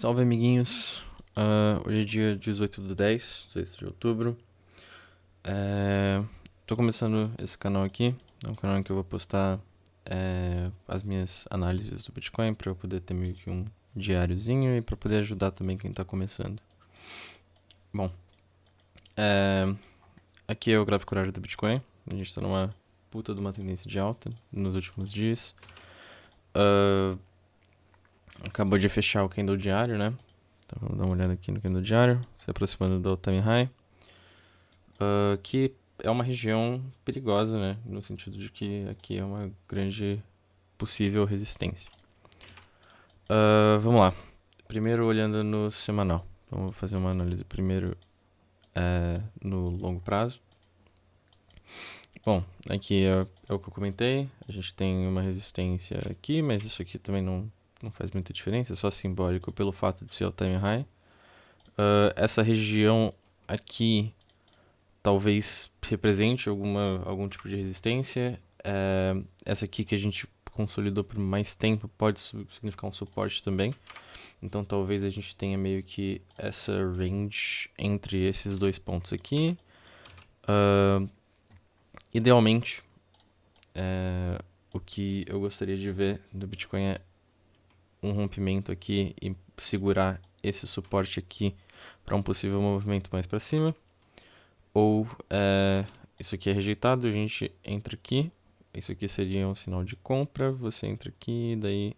Salve, amiguinhos. Hoje é dia 18/10, 18 de outubro. Tô começando esse canal aqui. É um canal em que eu vou postar as minhas análises do Bitcoin para eu poder ter meio que um diáriozinho e para poder ajudar também quem tá começando. Bom, aqui é o gráfico horário do Bitcoin. A gente tá numa puta de uma tendência de alta nos últimos dias. Acabou de fechar o candle diário, né? Então vamos dar uma olhada aqui no candle diário, se aproximando do all-time high. Que é uma região perigosa, né? No sentido de que aqui é uma grande possível resistência. Vamos lá. Primeiro olhando no semanal. Então vou fazer uma análise primeiro no longo prazo. Bom, aqui é o que eu comentei. A gente tem uma resistência aqui, mas isso aqui também não faz muita diferença. É só simbólico pelo fato de ser all-time high. Essa região aqui talvez represente algum tipo de resistência. Essa aqui que a gente consolidou por mais tempo pode significar um suporte também. Então talvez a gente tenha meio que essa range entre esses dois pontos aqui. Idealmente, o que eu gostaria de ver do Bitcoin é um rompimento aqui e segurar esse suporte aqui para um possível movimento mais para cima. Ou isso aqui é rejeitado, a gente entra aqui. Isso aqui seria um sinal de compra. Você entra aqui, daí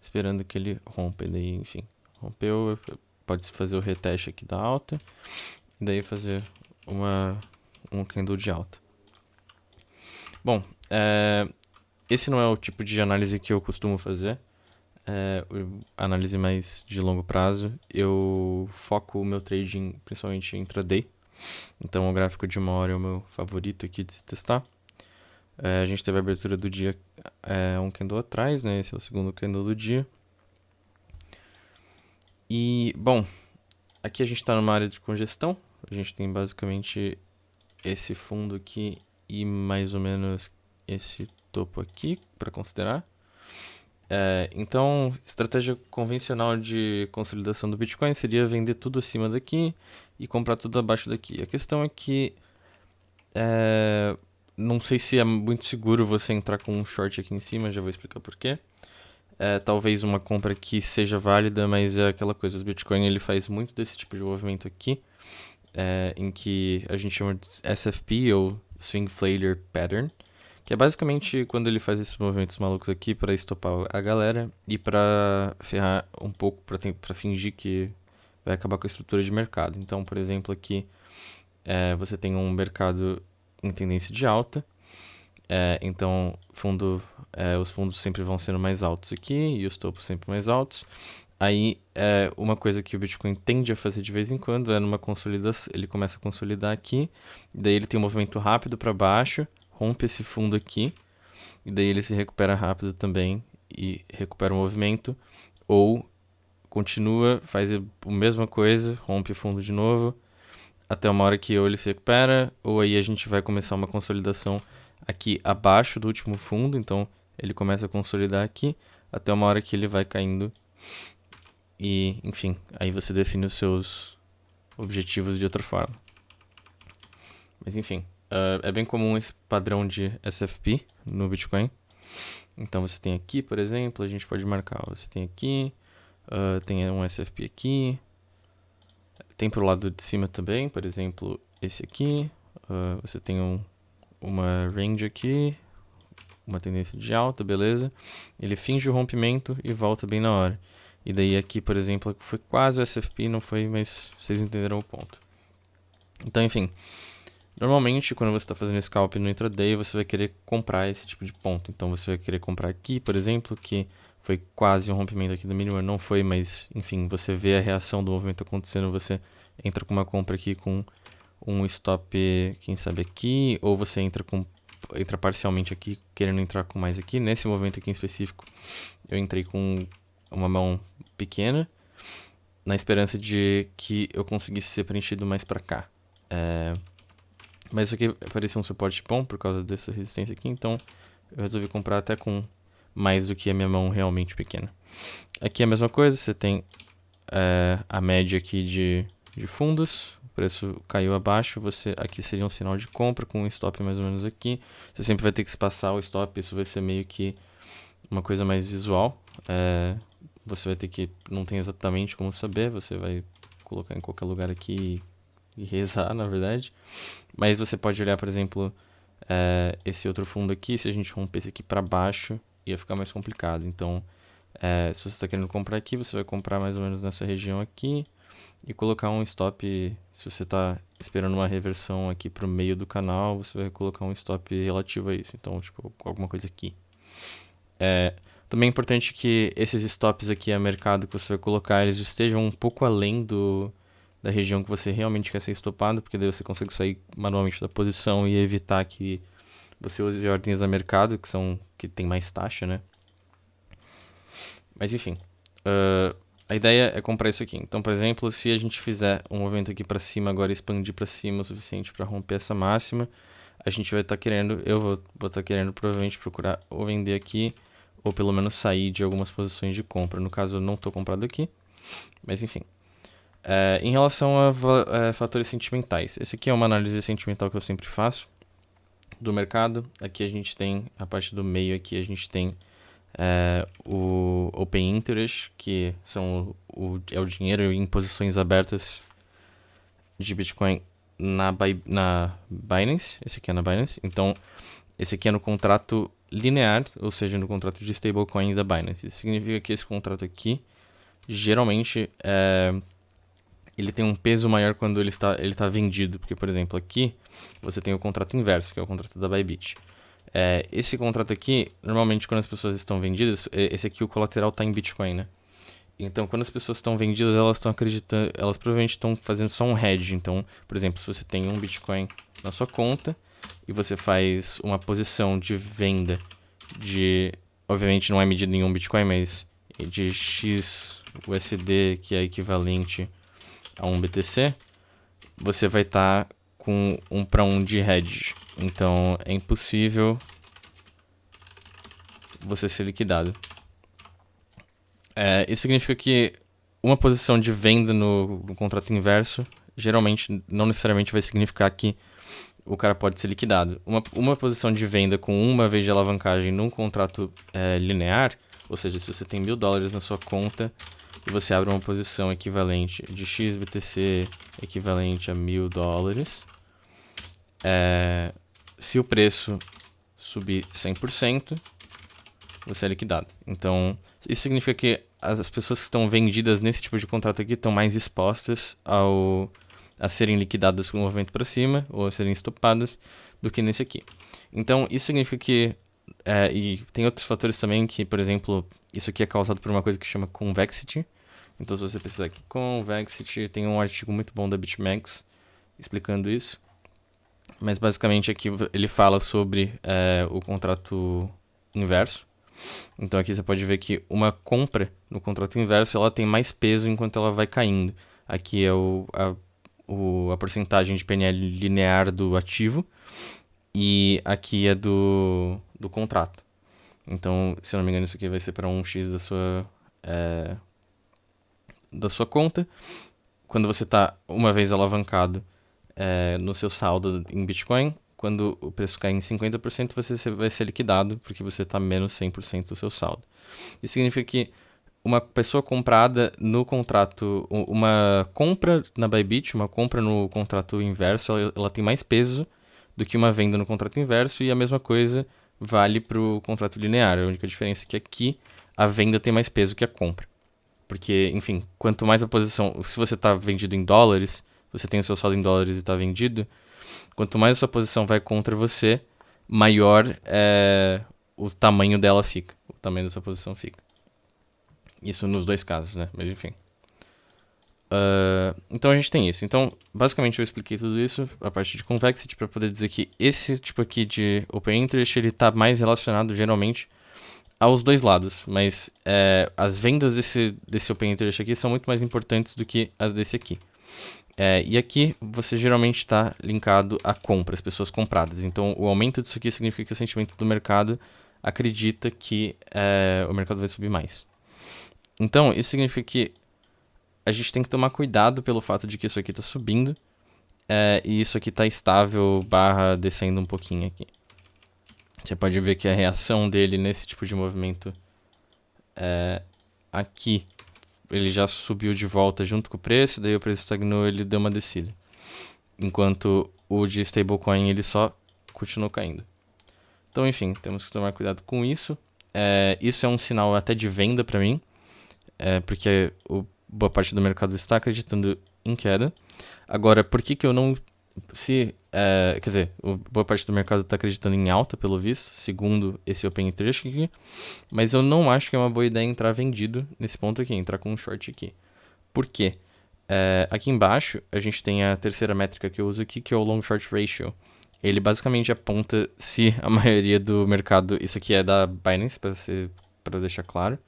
esperando que ele rompa. E daí, enfim, rompeu, pode fazer o reteste aqui da alta. E daí fazer um candle de alta. Bom, esse não é o tipo de análise que eu costumo fazer. Análise mais de longo prazo. Eu foco o meu trading principalmente em intraday. Então o gráfico de 1 hora é o meu favorito aqui de se testar. A gente teve a abertura do dia um candle atrás, né? Esse é o segundo candle do dia. E, bom, aqui a gente está numa área de congestão. A gente tem basicamente esse fundo aqui e mais ou menos esse topo aqui para considerar. Então, estratégia convencional de consolidação do Bitcoin seria vender tudo acima daqui e comprar tudo abaixo daqui. A questão é que não sei se é muito seguro você entrar com um short aqui em cima, já vou explicar porquê. Talvez uma compra aqui seja válida, mas é aquela coisa, o Bitcoin ele faz muito desse tipo de movimento aqui, em que a gente chama de SFP, ou Swing Failure Pattern, que é basicamente quando ele faz esses movimentos malucos aqui para estopar a galera e para ferrar um pouco, para fingir que vai acabar com a estrutura de mercado. Então, por exemplo, aqui você tem um mercado em tendência de alta, então os fundos sempre vão sendo mais altos aqui e os topos sempre mais altos. Aí, uma coisa que o Bitcoin tende a fazer de vez em quando é numa consolidação, ele começa a consolidar aqui, daí ele tem um movimento rápido para baixo, rompe esse fundo aqui, e daí ele se recupera rápido também e recupera o movimento, ou continua, faz a mesma coisa, rompe o fundo de novo, até uma hora que ou ele se recupera, ou aí a gente vai começar uma consolidação aqui abaixo do último fundo, então ele começa a consolidar aqui, até uma hora que ele vai caindo. E, enfim, aí você define os seus objetivos de outra forma. Mas, enfim, é bem comum esse padrão de SFP no Bitcoin. Então, você tem aqui, por exemplo, a gente pode marcar. Você tem aqui, tem um SFP aqui. Tem pro lado de cima também, por exemplo, esse aqui. Você tem uma range aqui, uma tendência de alta, beleza. Ele finge o rompimento e volta bem na hora. E daí aqui, por exemplo, foi quase o SFP, não foi, mas vocês entenderam o ponto. Então, enfim, normalmente quando você está fazendo scalp no intraday, você vai querer comprar esse tipo de ponto. Então você vai querer comprar aqui, por exemplo, que foi quase um rompimento aqui do mínimo, não foi, mas enfim, você vê a reação do movimento acontecendo, você entra com uma compra aqui com um stop, quem sabe aqui, ou você entra parcialmente aqui, querendo entrar com mais aqui. Nesse movimento aqui em específico, eu entrei com uma mão pequena, na esperança de que eu conseguisse ser preenchido mais pra cá. Mas isso aqui parecia um suporte bom por causa dessa resistência aqui, então eu resolvi comprar até com mais do que a minha mão realmente pequena. Aqui é a mesma coisa, você tem a média aqui de fundos, o preço caiu abaixo, aqui seria um sinal de compra com um stop mais ou menos aqui. Você sempre vai ter que espaçar o stop, isso vai ser meio que uma coisa mais visual. Você vai ter que, não tem exatamente como saber, você vai colocar em qualquer lugar aqui e rezar, na verdade. Mas você pode olhar, por exemplo, esse outro fundo aqui, se a gente rompesse aqui para baixo, ia ficar mais complicado. Então, se você está querendo comprar aqui, você vai comprar mais ou menos nessa região aqui e colocar um stop. Se você está esperando uma reversão aqui para o meio do canal, você vai colocar um stop relativo a isso. Então, tipo, alguma coisa aqui. Também é importante que esses stops aqui a mercado que você vai colocar, eles estejam um pouco além da região que você realmente quer ser estopado, porque daí você consegue sair manualmente da posição e evitar que você use ordens a mercado, que tem mais taxa, né? Mas enfim, a ideia é comprar isso aqui. Então, por exemplo, se a gente fizer um movimento aqui para cima agora e expandir para cima o suficiente para romper essa máxima, a gente vai estar querendo, eu vou estar querendo provavelmente procurar ou vender aqui, ou pelo menos sair de algumas posições de compra. No caso, eu não estou comprado aqui, mas enfim. Em relação a fatores sentimentais, esse aqui é uma análise sentimental que eu sempre faço do mercado. Aqui a gente tem, a parte do meio aqui, a gente tem o Open Interest, que é o dinheiro em posições abertas de Bitcoin na Binance. Esse aqui é na Binance. Então, esse aqui é no contrato linear, ou seja, no contrato de stablecoin da Binance. Isso significa que esse contrato aqui, geralmente, ele tem um peso maior quando ele está vendido. Porque, por exemplo, aqui você tem o contrato inverso, que é o contrato da Bybit. Esse contrato aqui, normalmente quando as pessoas estão vendidas, esse aqui o colateral está em Bitcoin, né? Então, quando as pessoas estão vendidas, elas estão acreditando, elas provavelmente estão fazendo só um hedge. Então, por exemplo, se você tem um Bitcoin na sua conta e você faz uma posição de venda obviamente não é medido em um Bitcoin, mas de X USD, que é equivalente a um BTC, você vai estar com 1 para 1 de hedge. Então, é impossível você ser liquidado. Isso significa que uma posição de venda no contrato inverso, geralmente, não necessariamente vai significar que o cara pode ser liquidado. Uma posição de venda com uma vez de alavancagem num contrato linear, ou seja, se você tem $1.000 na sua conta e você abre uma posição equivalente de XBTC equivalente a $1.000, se o preço subir 100%, você é liquidado. Então, isso significa que as pessoas que estão vendidas nesse tipo de contrato aqui estão mais expostas a serem liquidadas com o movimento para cima ou a serem estopadas do que nesse aqui. Então, isso significa que... e tem outros fatores também que, por exemplo, isso aqui é causado por uma coisa que chama convexity. Então, se você precisar aqui, convexity, tem um artigo muito bom da BitMEX explicando isso. Mas, basicamente, aqui ele fala sobre o contrato inverso. Então, aqui você pode ver que uma compra no contrato inverso, ela tem mais peso enquanto ela vai caindo. Aqui é a porcentagem de PNL linear do ativo e aqui é do contrato. Então, se eu não me engano, isso aqui vai ser para 1x da sua conta. Quando você está uma vez alavancado no seu saldo em Bitcoin, quando o preço cai em 50%, você vai ser liquidado porque você está menos 100% do seu saldo. Isso significa que uma pessoa comprada no contrato, uma compra na Bybit, uma compra no contrato inverso, ela tem mais peso do que uma venda no contrato inverso, e a mesma coisa vale para o contrato linear. A única diferença é que aqui a venda tem mais peso que a compra. Porque, enfim, quanto mais a posição... Se você está vendido em dólares, você tem o seu saldo em dólares e está vendido, quanto mais a sua posição vai contra você, maior o tamanho dela fica. O tamanho da sua posição fica. Isso nos dois casos, né? Mas enfim. Então a gente tem isso. Então, basicamente eu expliquei tudo isso, a parte de convexity, para poder dizer que esse tipo aqui de open interest, ele está mais relacionado geralmente aos dois lados. Mas as vendas desse open interest aqui são muito mais importantes do que as desse aqui. E aqui você geralmente está linkado a compra, as pessoas compradas. Então o aumento disso aqui significa que o sentimento do mercado acredita que o mercado vai subir mais. Então isso significa que a gente tem que tomar cuidado pelo fato de que isso aqui tá subindo. E isso aqui tá estável / descendo um pouquinho aqui. Você pode ver que a reação dele nesse tipo de movimento aqui, ele já subiu de volta junto com o preço, daí o preço estagnou, ele deu uma descida. Enquanto o de stablecoin ele só continuou caindo. Então, enfim, temos que tomar cuidado com isso. Isso é um sinal até de venda para mim, porque boa parte do mercado está acreditando em queda. Agora, por que eu não... quer dizer, boa parte do mercado está acreditando em alta, pelo visto, segundo esse Open Interest aqui. Mas eu não acho que é uma boa ideia entrar vendido nesse ponto aqui, entrar com um short aqui. Por quê? Aqui embaixo, a gente tem a terceira métrica que eu uso aqui, que é o Long Short Ratio. Ele basicamente aponta se a maioria do mercado... Isso aqui é da Binance, para deixar claro.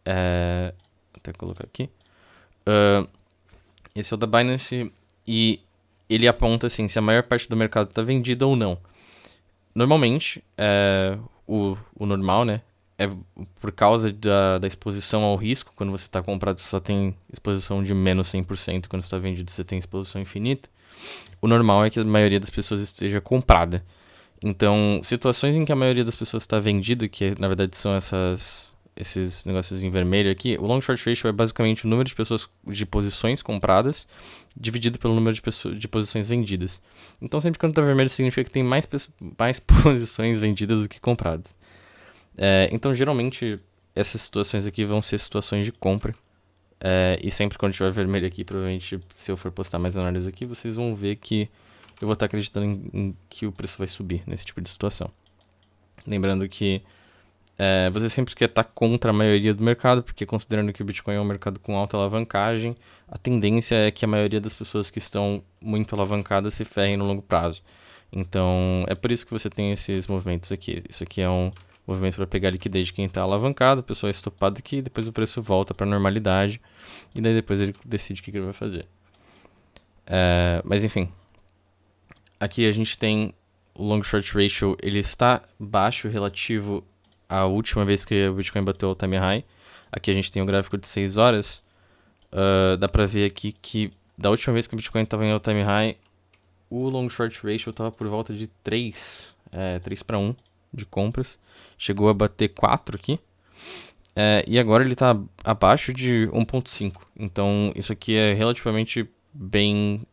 Vou até colocar aqui. Esse é o da Binance e ele aponta assim, se a maior parte do mercado está vendida ou não. Normalmente, o normal, né? É por causa da exposição ao risco. Quando você está comprado, você só tem exposição de menos 100%. Quando você está vendido, você tem exposição infinita. O normal é que a maioria das pessoas esteja comprada. Então, situações em que a maioria das pessoas está vendida, que na verdade são esses negócios em vermelho aqui, o long short ratio é basicamente o número de pessoas de posições compradas dividido pelo número de posições vendidas. Então, sempre quando está vermelho significa que tem mais posições vendidas do que compradas. Então, geralmente, essas situações aqui vão ser situações de compra. E sempre quando tiver vermelho aqui, provavelmente, se eu for postar mais análises aqui, vocês vão ver que eu vou estar acreditando em que o preço vai subir nesse tipo de situação. Lembrando que você sempre quer estar contra a maioria do mercado, porque considerando que o Bitcoin é um mercado com alta alavancagem, a tendência é que a maioria das pessoas que estão muito alavancadas se ferrem no longo prazo. Então, é por isso que você tem esses movimentos aqui. Isso aqui é um movimento para pegar a liquidez de quem está alavancado, a pessoa é estopada aqui, depois o preço volta para a normalidade, e daí depois ele decide o que ele vai fazer. Mas enfim, aqui a gente tem o long short ratio, ele está baixo relativo à última vez que o Bitcoin bateu o time high. Aqui a gente tem o gráfico de 6 horas. Dá pra ver aqui que da última vez que o Bitcoin estava em all time high, o long short ratio estava por volta de 3 para 1 de compras. Chegou a bater 4 aqui. E agora ele está abaixo de 1.5. Então isso aqui é relativamente bem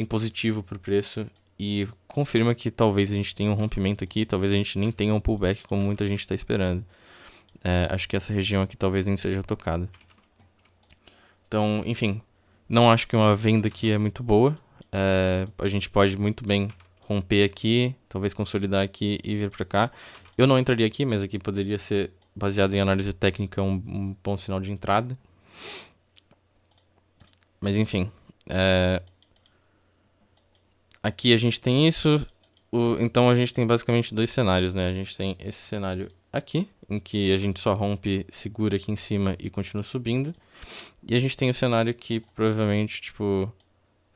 positivo para o preço. E confirma que talvez a gente tenha um rompimento aqui, talvez a gente nem tenha um pullback como muita gente está esperando. Acho que essa região aqui talvez nem seja tocada. Então, enfim, não acho que uma venda aqui é muito boa. A gente pode muito bem romper aqui, talvez consolidar aqui e vir para cá. Eu não entraria aqui, mas aqui poderia ser, baseado em análise técnica, um bom sinal de entrada. Mas enfim, aqui a gente tem isso. Então a gente tem basicamente dois cenários, né? A gente tem esse cenário aqui, em que a gente só rompe, segura aqui em cima e continua subindo. E a gente tem o cenário que provavelmente, tipo,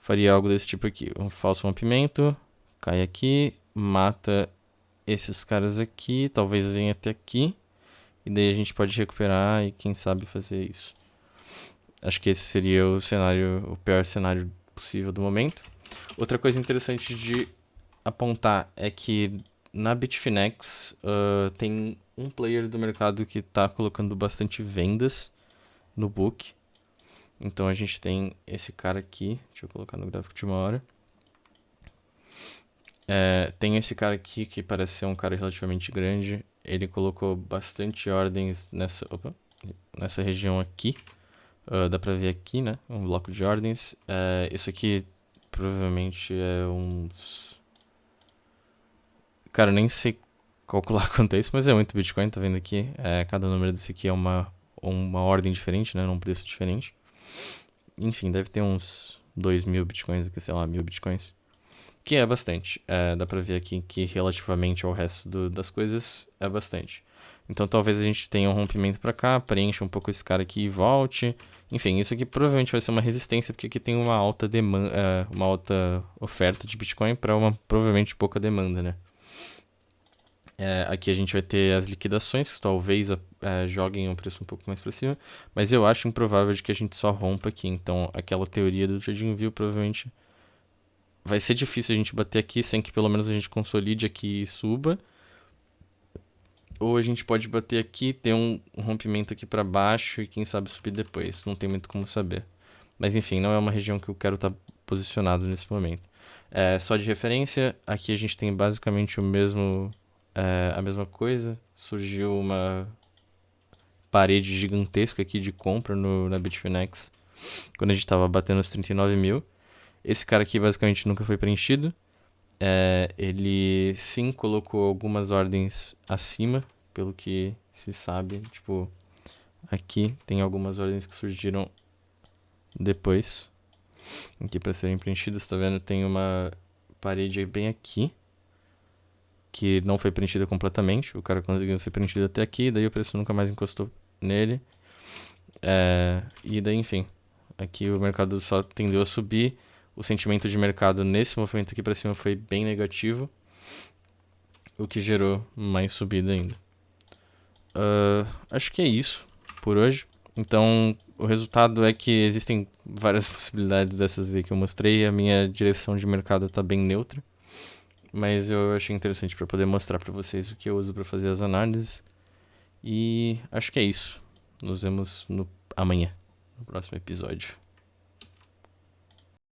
faria algo desse tipo aqui. Um falso rompimento, cai aqui, mata esses caras aqui, talvez venha até aqui. E daí a gente pode recuperar e quem sabe fazer isso. Acho que esse seria o pior cenário possível do momento. Outra coisa interessante de apontar é que na Bitfinex tem um player do mercado que está colocando bastante vendas no book. Então a gente tem esse cara aqui, deixa eu colocar no gráfico de uma hora. Tem esse cara aqui que parece ser um cara relativamente grande. Ele colocou bastante ordens nessa região aqui. Dá pra ver aqui, né? Um bloco de ordens. Isso aqui provavelmente é uns... Cara, eu nem sei calcular quanto é isso, mas é muito Bitcoin, tá vendo aqui? Cada número desse aqui é uma ordem diferente, né? Num preço diferente. Enfim, deve ter uns 2.000 Bitcoins aqui, sei lá, 1.000 Bitcoins. Que é bastante. Dá pra ver aqui que relativamente ao resto das coisas é bastante. Então talvez a gente tenha um rompimento pra cá, preencha um pouco esse cara aqui e volte. Enfim, isso aqui provavelmente vai ser uma resistência, porque aqui tem uma alta demanda, uma alta oferta de Bitcoin para uma provavelmente pouca demanda, né? Aqui a gente vai ter as liquidações, que talvez joguem um preço um pouco mais pra cima, mas eu acho improvável de que a gente só rompa aqui. Então, aquela teoria do TradingView provavelmente vai ser difícil a gente bater aqui sem que pelo menos a gente consolide aqui e suba. Ou a gente pode bater aqui, ter um rompimento aqui pra baixo e quem sabe subir depois. Não tem muito como saber. Mas enfim, não é uma região que eu quero estar posicionado nesse momento. Só de referência, aqui a gente tem basicamente a mesma coisa. Surgiu uma parede gigantesca aqui de compra na Bitfinex quando a gente estava batendo os 39 mil. Esse cara aqui basicamente nunca foi preenchido. Ele sim colocou algumas ordens acima, pelo que se sabe. Tipo, aqui tem algumas ordens que surgiram depois. Aqui para serem preenchidas, tá vendo? Tem uma parede bem aqui que não foi preenchida completamente. O cara conseguiu ser preenchido até aqui, daí o preço nunca mais encostou nele. E daí, enfim, aqui o mercado só tendeu a subir. O sentimento de mercado nesse movimento aqui para cima foi bem negativo, o que gerou mais subida ainda. Acho que é isso por hoje. Então, o resultado é que existem várias possibilidades dessas aí que eu mostrei. A minha direção de mercado tá bem neutra, mas eu achei interessante para poder mostrar para vocês o que eu uso para fazer as análises. E acho que é isso. Nos vemos amanhã, no próximo episódio.